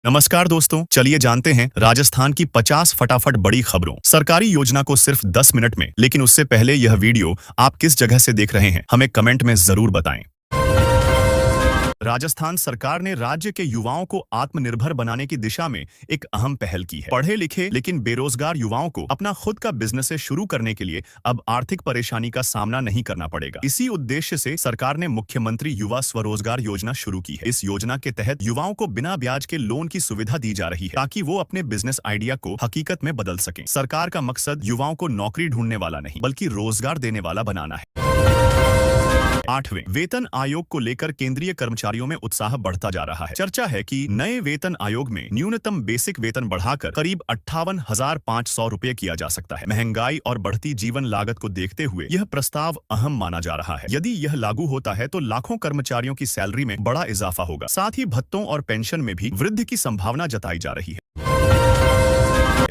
नमस्कार दोस्तों, चलिए जानते हैं राजस्थान की 50 फटाफट बड़ी खबरों। सरकारी योजना को सिर्फ 10 मिनट में, लेकिन उससे पहले यह वीडियो आप किस जगह से देख रहे हैं, हमें कमेंट में जरूर बताएं। राजस्थान सरकार ने राज्य के युवाओं को आत्मनिर्भर बनाने की दिशा में एक अहम पहल की है। पढ़े लिखे लेकिन बेरोजगार युवाओं को अपना खुद का बिजनेस शुरू करने के लिए अब आर्थिक परेशानी का सामना नहीं करना पड़ेगा। इसी उद्देश्य से सरकार ने मुख्यमंत्री युवा स्वरोजगार योजना शुरू की है। इस योजना के तहत युवाओं को बिना ब्याज के लोन की सुविधा दी जा रही है, ताकि वो अपने बिजनेस आइडिया को हकीकत में बदल सकें। सरकार का मकसद युवाओं को नौकरी ढूंढने वाला नहीं, बल्कि रोजगार देने वाला बनाना है। 8वें वेतन आयोग को लेकर केंद्रीय कर्मचारियों में उत्साह बढ़ता जा रहा है। चर्चा है कि नए वेतन आयोग में न्यूनतम बेसिक वेतन बढ़ाकर करीब 58,500 रुपए किया जा सकता है। महंगाई और बढ़ती जीवन लागत को देखते हुए यह प्रस्ताव अहम माना जा रहा है। यदि यह लागू होता है तो लाखों कर्मचारियों की सैलरी में बड़ा इजाफा होगा। साथ ही भत्तों और पेंशन में भी वृद्धि की संभावना जताई जा रही है।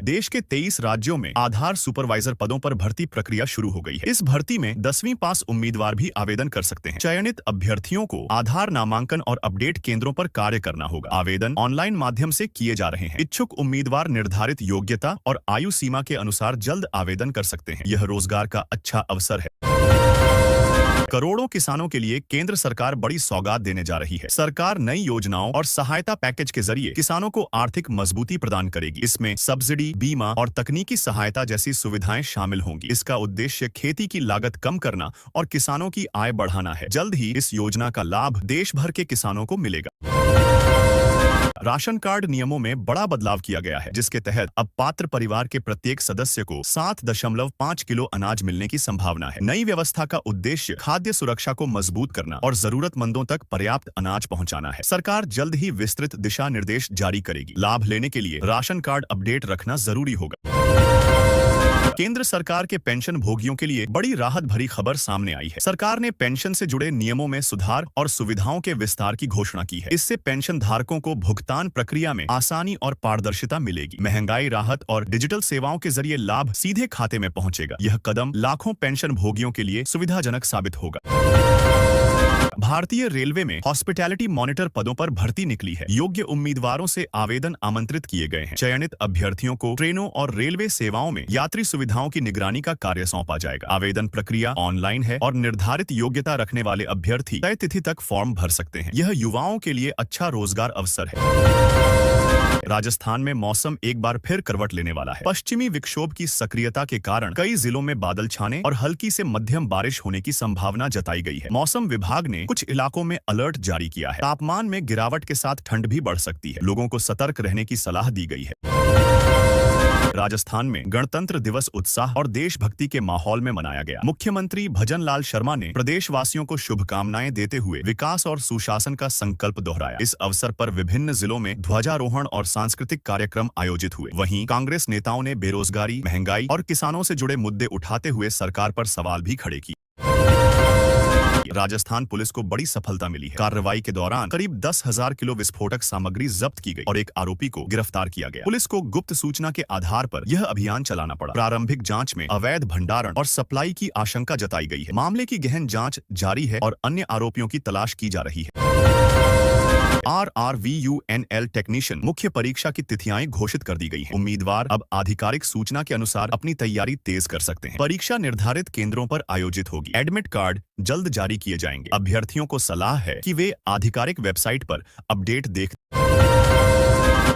देश के 23 राज्यों में आधार सुपरवाइजर पदों पर भर्ती प्रक्रिया शुरू हो गई है। इस भर्ती में 10वीं पास उम्मीदवार भी आवेदन कर सकते हैं। चयनित अभ्यर्थियों को आधार नामांकन और अपडेट केंद्रों पर कार्य करना होगा। आवेदन ऑनलाइन माध्यम से किए जा रहे हैं। इच्छुक उम्मीदवार निर्धारित योग्यता और आयु सीमा के अनुसार जल्द आवेदन कर सकते हैं। यह रोजगार का अच्छा अवसर है। करोड़ों किसानों के लिए केंद्र सरकार बड़ी सौगात देने जा रही है। सरकार नई योजनाओं और सहायता पैकेज के जरिए किसानों को आर्थिक मजबूती प्रदान करेगी। इसमें सब्सिडी, बीमा और तकनीकी सहायता जैसी सुविधाएं शामिल होंगी। इसका उद्देश्य खेती की लागत कम करना और किसानों की आय बढ़ाना है। जल्द ही इस योजना का लाभ देश भर के किसानों को मिलेगा। राशन कार्ड नियमों में बड़ा बदलाव किया गया है, जिसके तहत अब पात्र परिवार के प्रत्येक सदस्य को 7.5 किलो अनाज मिलने की संभावना है। नई व्यवस्था का उद्देश्य खाद्य सुरक्षा को मजबूत करना और जरूरतमंदों तक पर्याप्त अनाज पहुंचाना है। सरकार जल्द ही विस्तृत दिशा निर्देश जारी करेगी। लाभ लेने के लिए राशन कार्ड अपडेट रखना जरूरी होगा। केंद्र सरकार के पेंशन भोगियों के लिए बड़ी राहत भरी खबर सामने आई है। सरकार ने पेंशन से जुड़े नियमों में सुधार और सुविधाओं के विस्तार की घोषणा की है। इससे पेंशन धारकों को भुगतान प्रक्रिया में आसानी और पारदर्शिता मिलेगी। महंगाई राहत और डिजिटल सेवाओं के जरिए लाभ सीधे खाते में पहुंचेगा। यह कदम लाखों पेंशन भोगियों के लिए सुविधाजनक साबित होगा। भारतीय रेलवे में हॉस्पिटैलिटी मॉनिटर पदों पर भर्ती निकली है। योग्य उम्मीदवारों से आवेदन आमंत्रित किए गए हैं। चयनित अभ्यर्थियों को ट्रेनों और रेलवे सेवाओं में यात्री सुविधाओं की निगरानी का कार्य सौंपा जाएगा। आवेदन प्रक्रिया ऑनलाइन है और निर्धारित योग्यता रखने वाले अभ्यर्थी तय तिथि तक फॉर्म भर सकते हैं। यह युवाओं के लिए अच्छा रोजगार अवसर है। राजस्थान में मौसम एक बार फिर करवट लेने वाला है। पश्चिमी विक्षोभ की सक्रियता के कारण कई जिलों में बादल छाने और हल्की से मध्यम बारिश होने की संभावना जताई गई है। मौसम विभाग ने कुछ इलाकों में अलर्ट जारी किया है। तापमान में गिरावट के साथ ठंड भी बढ़ सकती है। लोगों को सतर्क रहने की सलाह दी गई है। राजस्थान में गणतंत्र दिवस उत्साह और देशभक्ति के माहौल में मनाया गया। मुख्यमंत्री भजनलाल शर्मा ने प्रदेशवासियों को शुभकामनाएं देते हुए विकास और सुशासन का संकल्प दोहराया। इस अवसर पर विभिन्न जिलों में ध्वजारोहण और सांस्कृतिक कार्यक्रम आयोजित हुए। वहीं कांग्रेस नेताओं ने बेरोजगारी, महंगाई और किसानों से जुड़े मुद्दे उठाते हुए सरकार पर सवाल भी खड़े किए। राजस्थान पुलिस को बड़ी सफलता मिली है। कार्रवाई के दौरान करीब 10,000 किलो विस्फोटक सामग्री जब्त की गई और एक आरोपी को गिरफ्तार किया गया। पुलिस को गुप्त सूचना के आधार पर यह अभियान चलाना पड़ा। प्रारंभिक जांच में अवैध भंडारण और सप्लाई की आशंका जताई गई है। मामले की गहन जांच जारी है और अन्य आरोपियों की तलाश की जा रही है। RRVUNL टेक्नीशियन मुख्य परीक्षा की तिथियां घोषित कर दी गई हैं। उम्मीदवार अब आधिकारिक सूचना के अनुसार अपनी तैयारी तेज कर सकते हैं। परीक्षा निर्धारित केंद्रों पर आयोजित होगी। एडमिट कार्ड जल्द जारी किए जाएंगे। अभ्यर्थियों को सलाह है कि वे आधिकारिक वेबसाइट पर अपडेट देख।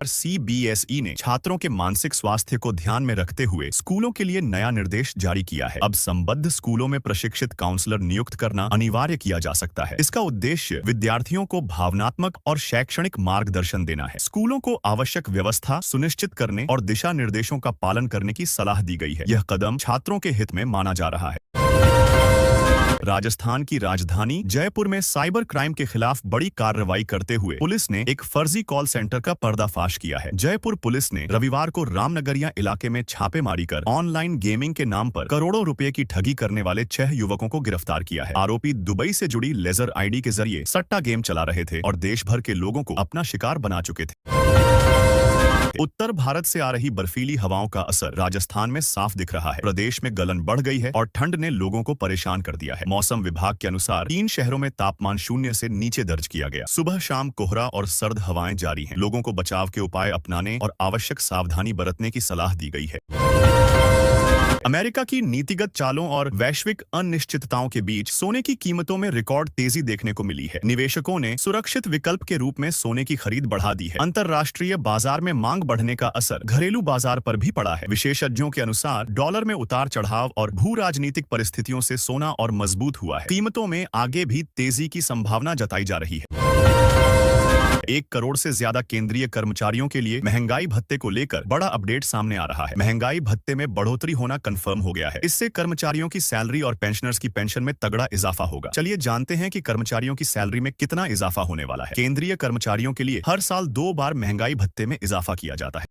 CBSE ने छात्रों के मानसिक स्वास्थ्य को ध्यान में रखते हुए स्कूलों के लिए नया निर्देश जारी किया है। अब संबद्ध स्कूलों में प्रशिक्षित काउंसलर नियुक्त करना अनिवार्य किया जा सकता है। इसका उद्देश्य विद्यार्थियों को भावनात्मक और शैक्षणिक मार्गदर्शन देना है। स्कूलों को आवश्यक व्यवस्था सुनिश्चित करने और दिशा निर्देशों का पालन करने की सलाह दी गई है। यह कदम छात्रों के हित में माना जा रहा है। राजस्थान की राजधानी जयपुर में साइबर क्राइम के खिलाफ बड़ी कार्रवाई करते हुए पुलिस ने एक फर्जी कॉल सेंटर का पर्दाफाश किया है। जयपुर पुलिस ने रविवार को रामनगरिया इलाके में छापेमारी कर ऑनलाइन गेमिंग के नाम पर करोड़ों रुपए की ठगी करने वाले 6 युवकों को गिरफ्तार किया है। आरोपी दुबई से जुड़ी लेजर आईडी के जरिए सट्टा गेम चला रहे थे और देश भर के लोगों को अपना शिकार बना चुके थे। सके। उत्तर भारत से आ रही बर्फीली हवाओं का असर राजस्थान में साफ दिख रहा है। प्रदेश में गलन बढ़ गई है और ठंड ने लोगों को परेशान कर दिया है। मौसम विभाग के अनुसार 3 शहरों में तापमान 0 से नीचे दर्ज किया गया। सुबह शाम कोहरा और सर्द हवाएं जारी हैं। लोगों को बचाव के उपाय अपनाने और आवश्यक सावधानी बरतने की सलाह दी गई है। अमेरिका की नीतिगत चालों और वैश्विक अनिश्चितताओं के बीच सोने की कीमतों में रिकॉर्ड तेजी देखने को मिली है। निवेशकों ने सुरक्षित विकल्प के रूप में सोने की खरीद बढ़ा दी है। अंतर्राष्ट्रीय बाजार में मांग बढ़ने का असर घरेलू बाजार पर भी पड़ा है। विशेषज्ञों के अनुसार डॉलर में उतार चढ़ाव और भू राजनीतिक परिस्थितियों से सोना और मजबूत हुआ है। कीमतों में आगे भी तेजी की संभावना जताई जा रही है। 1 करोड़ से ज्यादा केंद्रीय कर्मचारियों के लिए महंगाई भत्ते को लेकर बड़ा अपडेट सामने आ रहा है। महंगाई भत्ते में बढ़ोतरी होना कंफर्म हो गया है। इससे कर्मचारियों की सैलरी और पेंशनर्स की पेंशन में तगड़ा इजाफा होगा। चलिए जानते हैं कि कर्मचारियों की सैलरी में कितना इजाफा होने वाला है। केंद्रीय कर्मचारियों के लिए हर साल 2 बार महंगाई भत्ते में इजाफा किया जाता है।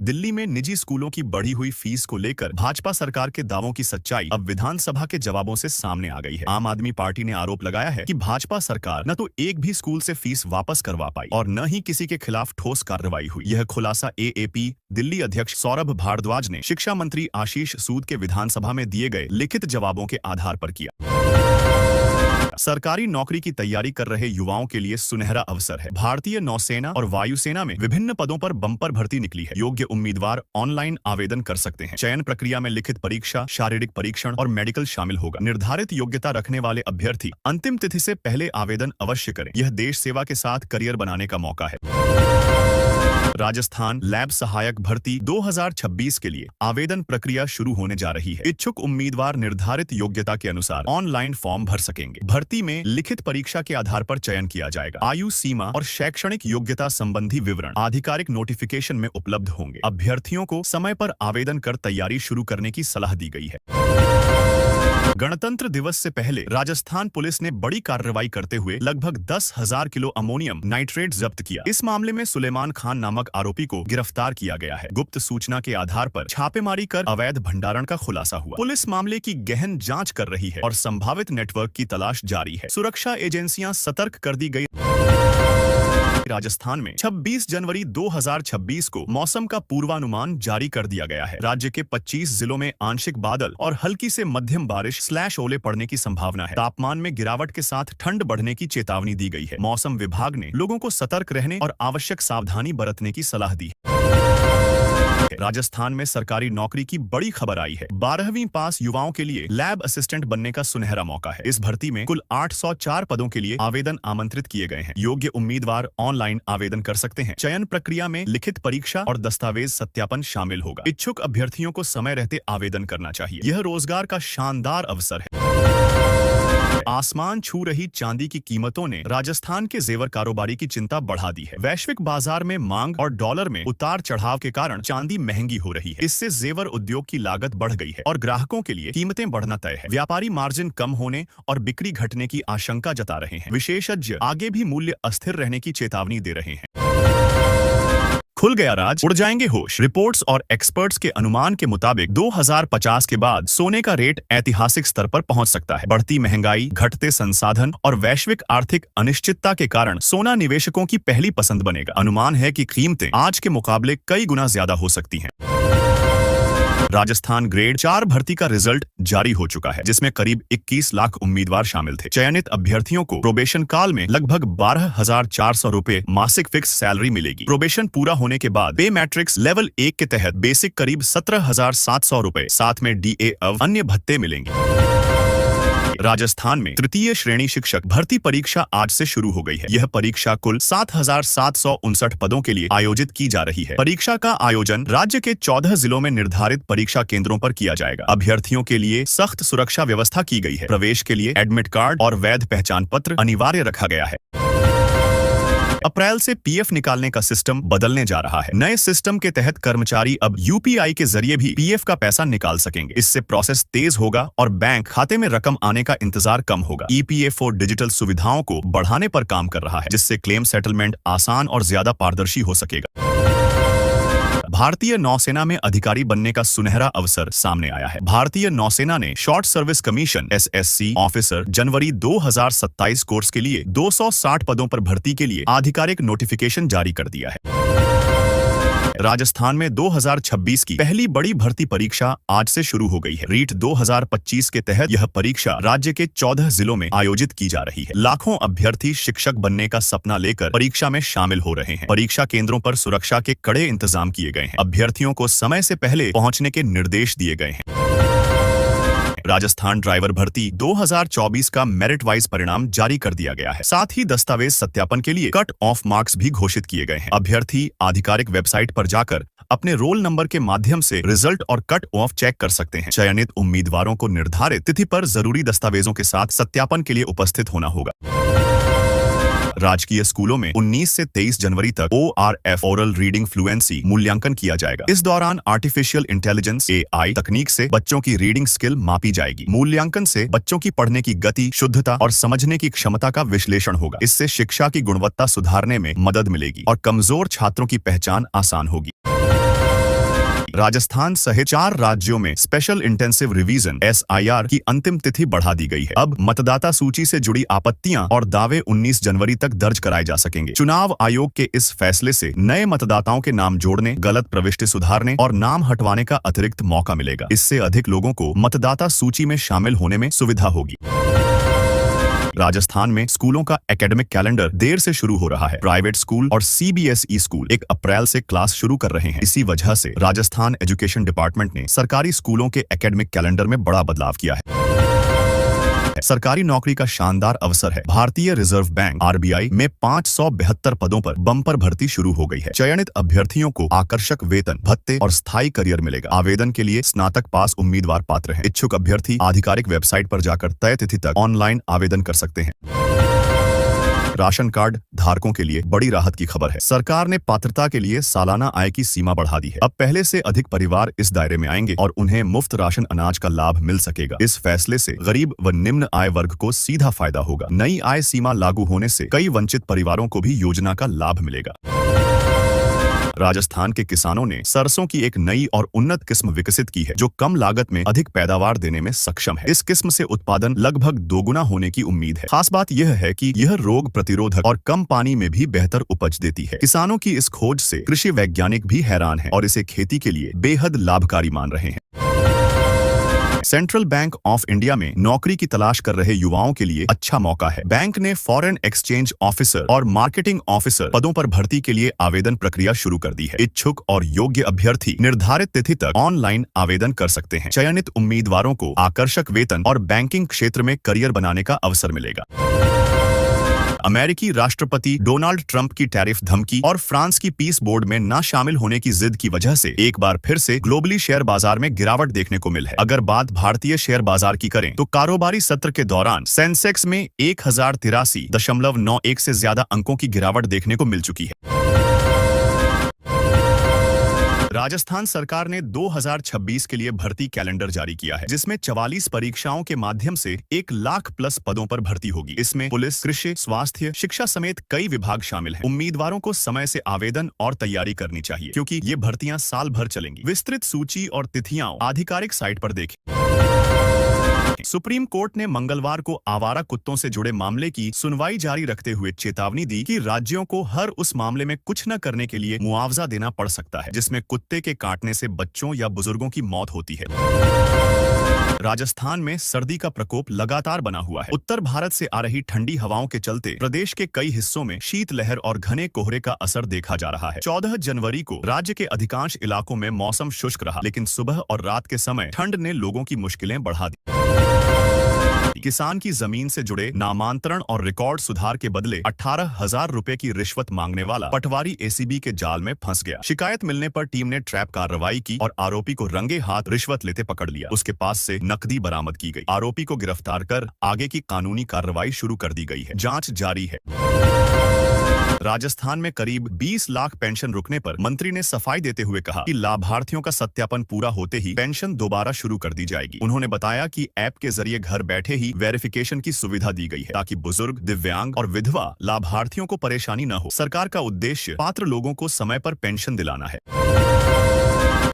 दिल्ली में निजी स्कूलों की बढ़ी हुई फीस को लेकर भाजपा सरकार के दावों की सच्चाई अब विधानसभा के जवाबों से सामने आ गई है। आम आदमी पार्टी ने आरोप लगाया है कि भाजपा सरकार न तो एक भी स्कूल से फीस वापस करवा पाई और न ही किसी के खिलाफ ठोस कार्रवाई हुई। यह खुलासा एएपी दिल्ली अध्यक्ष सौरभ भारद्वाज ने शिक्षा मंत्री आशीष सूद के विधानसभा में दिए गए लिखित जवाबों के आधार पर किया। सरकारी नौकरी की तैयारी कर रहे युवाओं के लिए सुनहरा अवसर है। भारतीय नौसेना और वायुसेना में विभिन्न पदों पर बम्पर भर्ती निकली है। योग्य उम्मीदवार ऑनलाइन आवेदन कर सकते हैं। चयन प्रक्रिया में लिखित परीक्षा, शारीरिक परीक्षण और मेडिकल शामिल होगा। निर्धारित योग्यता रखने वाले अभ्यर्थी अंतिम तिथि से पहले आवेदन अवश्य करें। यह देश सेवा के साथ करियर बनाने का मौका है। राजस्थान लैब सहायक भर्ती 2026 के लिए आवेदन प्रक्रिया शुरू होने जा रही है। इच्छुक उम्मीदवार निर्धारित योग्यता के अनुसार ऑनलाइन फॉर्म भर सकेंगे। भर्ती में लिखित परीक्षा के आधार पर चयन किया जाएगा। आयु सीमा और शैक्षणिक योग्यता संबंधी विवरण आधिकारिक नोटिफिकेशन में उपलब्ध होंगे। अभ्यर्थियों को समय पर आवेदन कर तैयारी शुरू करने की सलाह दी गई है। गणतंत्र दिवस से पहले राजस्थान पुलिस ने बड़ी कार्रवाई करते हुए लगभग 10,000 किलो अमोनियम नाइट्रेट जब्त किया। इस मामले में सुलेमान खान नामक आरोपी को गिरफ्तार किया गया है। गुप्त सूचना के आधार पर छापेमारी कर अवैध भंडारण का खुलासा हुआ। पुलिस मामले की गहन जांच कर रही है और संभावित नेटवर्क की तलाश जारी है। सुरक्षा एजेंसियां सतर्क कर दी गई। राजस्थान में 26 जनवरी 2026 को मौसम का पूर्वानुमान जारी कर दिया गया है। राज्य के 25 जिलों में आंशिक बादल और हल्की से मध्यम बारिश / ओले पड़ने की संभावना है। तापमान में गिरावट के साथ ठंड बढ़ने की चेतावनी दी गई है। मौसम विभाग ने लोगों को सतर्क रहने और आवश्यक सावधानी बरतने की सलाह दी है। राजस्थान में सरकारी नौकरी की बड़ी खबर आई है। 12वीं पास युवाओं के लिए लैब असिस्टेंट बनने का सुनहरा मौका है। इस भर्ती में कुल 804 पदों के लिए आवेदन आमंत्रित किए गए हैं। योग्य उम्मीदवार ऑनलाइन आवेदन कर सकते हैं। चयन प्रक्रिया में लिखित परीक्षा और दस्तावेज सत्यापन शामिल होगा। इच्छुक अभ्यर्थियों को समय रहते आवेदन करना चाहिए। यह रोजगार का शानदार अवसर है। आसमान छू रही चांदी की कीमतों ने राजस्थान के जेवर कारोबारी की चिंता बढ़ा दी है। वैश्विक बाजार में मांग और डॉलर में उतार चढ़ाव के कारण चांदी महंगी हो रही है। इससे जेवर उद्योग की लागत बढ़ गई है और ग्राहकों के लिए कीमतें बढ़ना तय है। व्यापारी मार्जिन कम होने और बिक्री घटने की आशंका जता रहे हैं। विशेषज्ञ आगे भी मूल्य अस्थिर रहने की चेतावनी दे रहे हैं। खुल गया राज, उड़ जाएंगे होश। रिपोर्ट्स और एक्सपर्ट्स के अनुमान के मुताबिक 2050 के बाद सोने का रेट ऐतिहासिक स्तर पर पहुंच सकता है। बढ़ती महंगाई, घटते संसाधन और वैश्विक आर्थिक अनिश्चितता के कारण सोना निवेशकों की पहली पसंद बनेगा। अनुमान है कि कीमतें आज के मुकाबले कई गुना ज्यादा हो सकती हैं। राजस्थान ग्रेड 4 भर्ती का रिजल्ट जारी हो चुका है, जिसमें करीब 21 लाख उम्मीदवार शामिल थे। चयनित अभ्यर्थियों को प्रोबेशन काल में लगभग 12,400 रुपए मासिक फिक्स सैलरी मिलेगी। प्रोबेशन पूरा होने के बाद पे मैट्रिक्स लेवल 1 के तहत बेसिक करीब 17,700 रुपए, साथ में डीए अन्य भत्ते मिलेंगे। राजस्थान में तृतीय श्रेणी शिक्षक भर्ती परीक्षा आज से शुरू हो गई है। यह परीक्षा कुल 7,759 पदों के लिए आयोजित की जा रही है। परीक्षा का आयोजन राज्य के 14 जिलों में निर्धारित परीक्षा केंद्रों पर किया जाएगा। अभ्यर्थियों के लिए सख्त सुरक्षा व्यवस्था की गई है। प्रवेश के लिए एडमिट कार्ड और वैध पहचान पत्र अनिवार्य रखा गया है। अप्रैल से पीएफ निकालने का सिस्टम बदलने जा रहा है। नए सिस्टम के तहत कर्मचारी अब यूपीआई के जरिए भी पीएफ का पैसा निकाल सकेंगे। इससे प्रोसेस तेज होगा और बैंक खाते में रकम आने का इंतजार कम होगा। ईपीएफओ डिजिटल सुविधाओं को बढ़ाने पर काम कर रहा है, जिससे क्लेम सेटलमेंट आसान और ज्यादा पारदर्शी हो सकेगा। भारतीय नौसेना में अधिकारी बनने का सुनहरा अवसर सामने आया है। भारतीय नौसेना ने short service commission SSC officer जनवरी 2027 कोर्स के लिए 260 पदों पर भर्ती के लिए आधिकारिक नोटिफिकेशन जारी कर दिया है। राजस्थान में 2026 की पहली बड़ी भर्ती परीक्षा आज से शुरू हो गई है। रीट 2025 के तहत यह परीक्षा राज्य के 14 जिलों में आयोजित की जा रही है। लाखों अभ्यर्थी शिक्षक बनने का सपना लेकर परीक्षा में शामिल हो रहे हैं। परीक्षा केंद्रों पर सुरक्षा के कड़े इंतजाम किए गए हैं। अभ्यर्थियों को समय से पहले पहुंचने के निर्देश दिए गए हैं। राजस्थान ड्राइवर भर्ती 2024 का मेरिट वाइज परिणाम जारी कर दिया गया है। साथ ही दस्तावेज सत्यापन के लिए कट ऑफ मार्क्स भी घोषित किए गए हैं। अभ्यर्थी आधिकारिक वेबसाइट पर जाकर अपने रोल नंबर के माध्यम से रिजल्ट और कट ऑफ चेक कर सकते हैं। चयनित उम्मीदवारों को निर्धारित तिथि पर जरूरी दस्तावेजों के साथ सत्यापन के लिए उपस्थित होना होगा। राजकीय स्कूलों में 19 से 23 जनवरी तक ORF ओरल रीडिंग फ्लुएंसी मूल्यांकन किया जाएगा। इस दौरान आर्टिफिशियल इंटेलिजेंस AI तकनीक से बच्चों की रीडिंग स्किल मापी जाएगी। मूल्यांकन से बच्चों की पढ़ने की गति, शुद्धता और समझने की क्षमता का विश्लेषण होगा। इससे शिक्षा की गुणवत्ता सुधारने में मदद मिलेगी और कमजोर छात्रों की पहचान आसान होगी। राजस्थान सहित 4 राज्यों में स्पेशल इंटेंसिव रिवीजन SIR की अंतिम तिथि बढ़ा दी गई है। अब मतदाता सूची से जुड़ी आपत्तियां और दावे 19 जनवरी तक दर्ज कराए जा सकेंगे। चुनाव आयोग के इस फैसले से नए मतदाताओं के नाम जोड़ने, गलत प्रविष्टि सुधारने और नाम हटवाने का अतिरिक्त मौका मिलेगा। इससे अधिक लोगों को मतदाता सूची में शामिल होने में सुविधा होगी। राजस्थान में स्कूलों का एकेडमिक कैलेंडर देर से शुरू हो रहा है। प्राइवेट स्कूल और CBSE स्कूल 1 अप्रैल से क्लास शुरू कर रहे हैं। इसी वजह से राजस्थान एजुकेशन डिपार्टमेंट ने सरकारी स्कूलों के एकेडमिक कैलेंडर में बड़ा बदलाव किया है। सरकारी नौकरी का शानदार अवसर है। भारतीय रिजर्व बैंक RBI में 572 पदों पर बम्पर भर्ती शुरू हो गई है। चयनित अभ्यर्थियों को आकर्षक वेतन, भत्ते और स्थायी करियर मिलेगा। आवेदन के लिए स्नातक पास उम्मीदवार पात्र हैं। इच्छुक अभ्यर्थी आधिकारिक वेबसाइट पर जाकर तय तिथि तक ऑनलाइन आवेदन कर सकते हैं। राशन कार्ड धारकों के लिए बड़ी राहत की खबर है। सरकार ने पात्रता के लिए सालाना आय की सीमा बढ़ा दी है। अब पहले से अधिक परिवार इस दायरे में आएंगे और उन्हें मुफ्त राशन अनाज का लाभ मिल सकेगा। इस फैसले से गरीब व निम्न आय वर्ग को सीधा फायदा होगा। नई आय सीमा लागू होने से कई वंचित परिवारों को भी योजना का लाभ मिलेगा। राजस्थान के किसानों ने सरसों की एक नई और उन्नत किस्म विकसित की है, जो कम लागत में अधिक पैदावार देने में सक्षम है। इस किस्म से उत्पादन लगभग दोगुना होने की उम्मीद है। खास बात यह है कि यह रोग प्रतिरोधक और कम पानी में भी बेहतर उपज देती है। किसानों की इस खोज से कृषि वैज्ञानिक भी हैरान हैं और इसे खेती के लिए बेहद लाभकारी मान रहे हैं। सेंट्रल बैंक ऑफ इंडिया में नौकरी की तलाश कर रहे युवाओं के लिए अच्छा मौका है। बैंक ने फॉरेन एक्सचेंज ऑफिसर और मार्केटिंग ऑफिसर पदों पर भर्ती के लिए आवेदन प्रक्रिया शुरू कर दी है। इच्छुक और योग्य अभ्यर्थी निर्धारित तिथि तक ऑनलाइन आवेदन कर सकते हैं। चयनित उम्मीदवारों को आकर्षक वेतन और बैंकिंग क्षेत्र में करियर बनाने का अवसर मिलेगा। अमेरिकी राष्ट्रपति डोनाल्ड ट्रंप की टैरिफ धमकी और फ्रांस की पीस बोर्ड में न शामिल होने की जिद की वजह से एक बार फिर से ग्लोबली शेयर बाजार में गिरावट देखने को मिली है। अगर बात भारतीय शेयर बाजार की करें तो कारोबारी सत्र के दौरान सेंसेक्स में 1083.91 से ज्यादा अंकों की गिरावट देखने को मिल चुकी है। राजस्थान सरकार ने 2026 के लिए भर्ती कैलेंडर जारी किया है, जिसमें 44 परीक्षाओं के माध्यम से 1 लाख प्लस पदों पर भर्ती होगी। इसमें पुलिस, कृषि, स्वास्थ्य, शिक्षा समेत कई विभाग शामिल हैं। उम्मीदवारों को समय से आवेदन और तैयारी करनी चाहिए, क्योंकि ये भर्तियां साल भर चलेंगी। विस्तृत सूची और तिथियां आधिकारिक साइट पर देखें। सुप्रीम कोर्ट ने मंगलवार को आवारा कुत्तों से जुड़े मामले की सुनवाई जारी रखते हुए चेतावनी दी कि राज्यों को हर उस मामले में कुछ न करने के लिए मुआवजा देना पड़ सकता है जिसमें कुत्ते के काटने से बच्चों या बुजुर्गों की मौत होती है। राजस्थान में सर्दी का प्रकोप लगातार बना हुआ है। उत्तर भारत से आ रही ठंडी हवाओं के चलते प्रदेश के कई हिस्सों में शीतलहर और घने कोहरे का असर देखा जा रहा है। 14 जनवरी को राज्य के अधिकांश इलाकों में मौसम शुष्क रहा, लेकिन सुबह और रात के समय ठंड ने लोगों की मुश्किलें बढ़ा दी। किसान की जमीन से जुड़े नामांतरण और रिकॉर्ड सुधार के बदले 18,000 रुपए की रिश्वत मांगने वाला पटवारी ACB के जाल में फंस गया। शिकायत मिलने पर टीम ने ट्रैप कार्रवाई की और आरोपी को रंगे हाथ रिश्वत लेते पकड़ लिया। उसके पास से नकदी बरामद की गई। आरोपी को गिरफ्तार कर आगे की कानूनी कार्रवाई शुरू कर दी गई है। जांच जारी है। राजस्थान में करीब 20 लाख पेंशन रुकने पर मंत्री ने सफाई देते हुए कहा कि लाभार्थियों का सत्यापन पूरा होते ही पेंशन दोबारा शुरू कर दी जाएगी। उन्होंने बताया कि ऐप के जरिए घर बैठे ही वेरिफिकेशन की सुविधा दी गई है, ताकि बुजुर्ग, दिव्यांग और विधवा लाभार्थियों को परेशानी न हो। सरकार का उद्देश्य पात्र लोगों को समय पर पेंशन दिलाना है।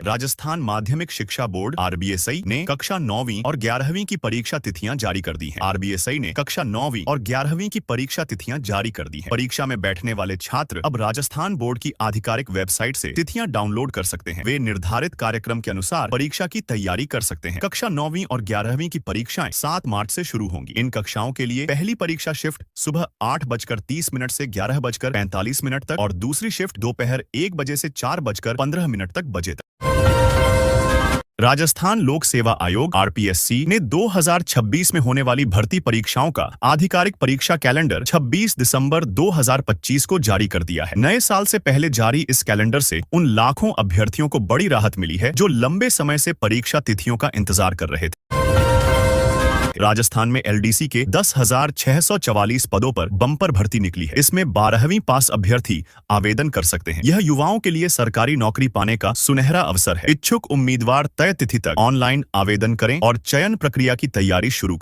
राजस्थान माध्यमिक शिक्षा बोर्ड आरबीएसई ने कक्षा 9वीं और 11वीं की परीक्षा तिथियां जारी कर दी हैं। आरबीएसई ने कक्षा 9वीं और 11वीं की परीक्षा तिथियां जारी कर दी हैं। परीक्षा में बैठने वाले छात्र अब राजस्थान बोर्ड की आधिकारिक वेबसाइट से तिथियां डाउनलोड कर सकते हैं। वे निर्धारित कार्यक्रम के अनुसार परीक्षा की तैयारी कर सकते हैं। कक्षा 9वीं और 11वीं की परीक्षाएं 7 मार्च से शुरू होंगी। इन कक्षाओं के लिए पहली परीक्षा शिफ्ट सुबह 8:30 से 11:45 तक और दूसरी शिफ्ट दोपहर 1 बजे से 4:15 तक बजे तक। राजस्थान लोक सेवा आयोग आरपीएससी ने 2026 में होने वाली भर्ती परीक्षाओं का आधिकारिक परीक्षा कैलेंडर 26 दिसंबर 2025 को जारी कर दिया है। नए साल से पहले जारी इस कैलेंडर से उन लाखों अभ्यर्थियों को बड़ी राहत मिली है जो लंबे समय से परीक्षा तिथियों का इंतजार कर रहे थे। राजस्थान में एलडीसी के 10,644 पदों पर बम्पर भर्ती निकली है। इसमें 12वीं पास अभ्यर्थी आवेदन कर सकते हैं। यह युवाओं के लिए सरकारी नौकरी पाने का सुनहरा अवसर है। इच्छुक उम्मीदवार तय तिथि तक ऑनलाइन आवेदन करें और चयन प्रक्रिया की तैयारी शुरू करें।